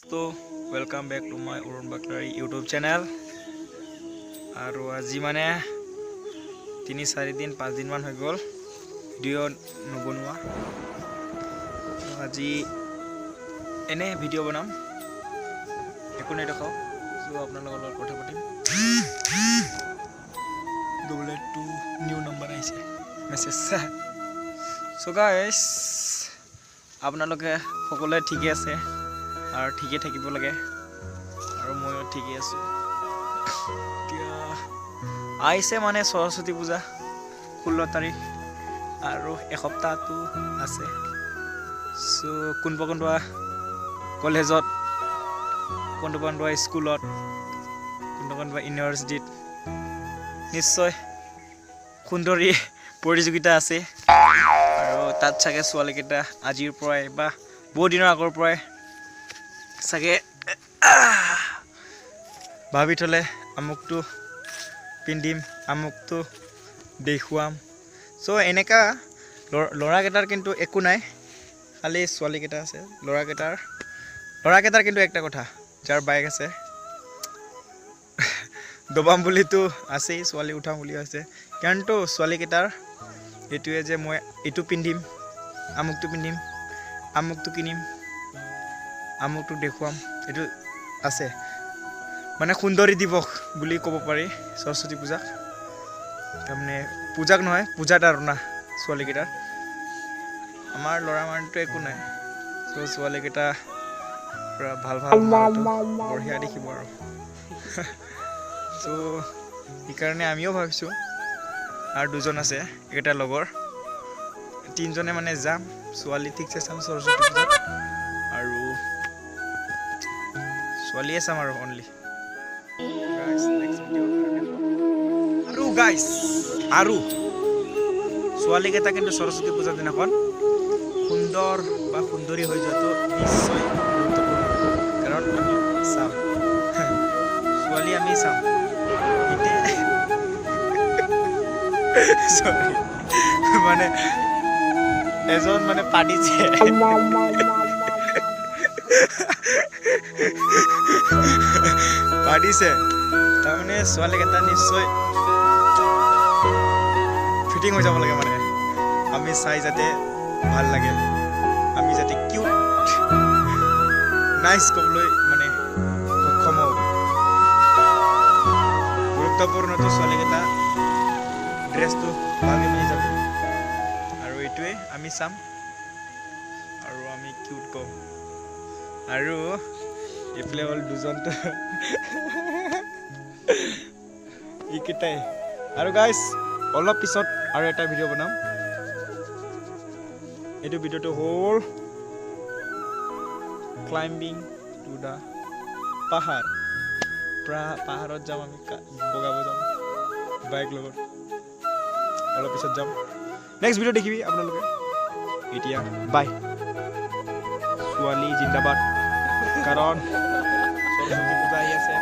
So welcome back to my Urun Baklari YouTube channel. আৰু আজি মানে 3-4 দিন 5 দিন মান হৈ গ'ল ভিডিও নবনোৱা। আজি এনে ভিডিও বনাম একো নাই দেখাও সো আপোনালোকৰ লগত কথা পাতিম। ডবল 2 নিউ নম্বৰ আহিছে মেছেজ। সো গাইস আপোনালোকে সকলোৱে ঠিকে আছে আৰু ঠিকে থাকিব লাগে আৰু ময়ো ঠিকে আছো। আইছে মানে সৰস্বতী পূজা 16 তাৰিখ আৰু এসপ্তাহটো আছে। সো কোনবা কলেজত কোনবা স্কুলত কোনবা ইউনিভাৰ্চিটিত নিশ্চয় সুন্দৰী প্ৰতিযোগিতা আছে আৰু তাত চাগে ছোৱালীকেইটা আজিৰ পৰাই বা বহু দিনৰ আগৰ পৰাই চাগে ভাবি থলে আমুকটো পিন্ধিম আমুকটো দেখুৱাম। সো এনেকা ল'ৰাকেইটাৰ কিন্তু একো নাই, খালি ছোৱালীকেইটা আছে। ল'ৰাকেইটাৰ কিন্তু একটা কথা, যাৰ বাইক আছে দবাম বুলিতো আছেই, ছোৱালী উঠাম বুলি আছে। কাৰণতো ছোৱালীকেইটাৰ এইটোৱে যে মই এইটো পিন্ধিম আমুকটো পিন্ধিম আমুকটো কিনিম আমুকটো দেখুৱাম, এইটো আছে। মানে সুন্দৰী দিৱস বুলি ক'ব পাৰি সৰস্বতী পূজাক। তাৰমানে পূজাক নহয় পূজাত আৰু না ছোৱালীকেইটাৰ। আমাৰ ল'ৰা মানুহটো একো নাই। চ' ছোৱালীকেইটা পুৰা ভাল বঢ়িয়া দেখিব আৰু। চ' সেইকাৰণে আমিও ভাবিছোঁ আৰু দুজন আছে এইকেইটা লগৰ, 3জনে মানে যাম ছোৱালী ঠিকছে চাম সৰস্বতী পূজাত আৰু ছোৱালীয়ে চাম আৰু অনলি। আৰু ছোৱালীকেইটা কিন্তু সৰস্বতী পূজাৰ দিনাখন সুন্দৰ বা সুন্দৰী হৈ যোৱাটো নিশ্চয় গুৰুত্বপূৰ্ণ, কাৰণ আমি চাম ছোৱালী আমি চাম। মানে এজন মানে পাতিছে তাৰমানে ছোৱালীকেইটা নিশ্চয় ফিটিং হৈ যাব লাগে। মানে আমি চাই যাতে ভাল লাগে, আমি যাতে কিউট নাইচ ক'বলৈ মানে সক্ষম হওঁ। গুৰুত্বপূৰ্ণটো ছোৱালীকেইটা ড্ৰেছটো ভালকৈ পিন্ধি যাব আৰু এইটোৱে আমি চাম আৰু আমি কিউট কওঁ। আৰু এইফালে হ'ল দুজনটো এইকেইটাই। আৰু গাইজ অলপ পিছত আৰু এটা ভিডিঅ' বনাম। এইটো ভিডিঅ'টো হ'ল ক্লাইম্বিং টু দা পাহাৰ। পাহাৰত যাম আমি, বগাব যাম বাইক লগত। অলপ পিছত যাম, নেক্সট ভিডিঅ' দেখিবি আপোনালোকে। এতিয়া বাই। ছোৱালী জিন্দাবাদ, কাৰণ সৰস্বতী পূজা আহি আছে।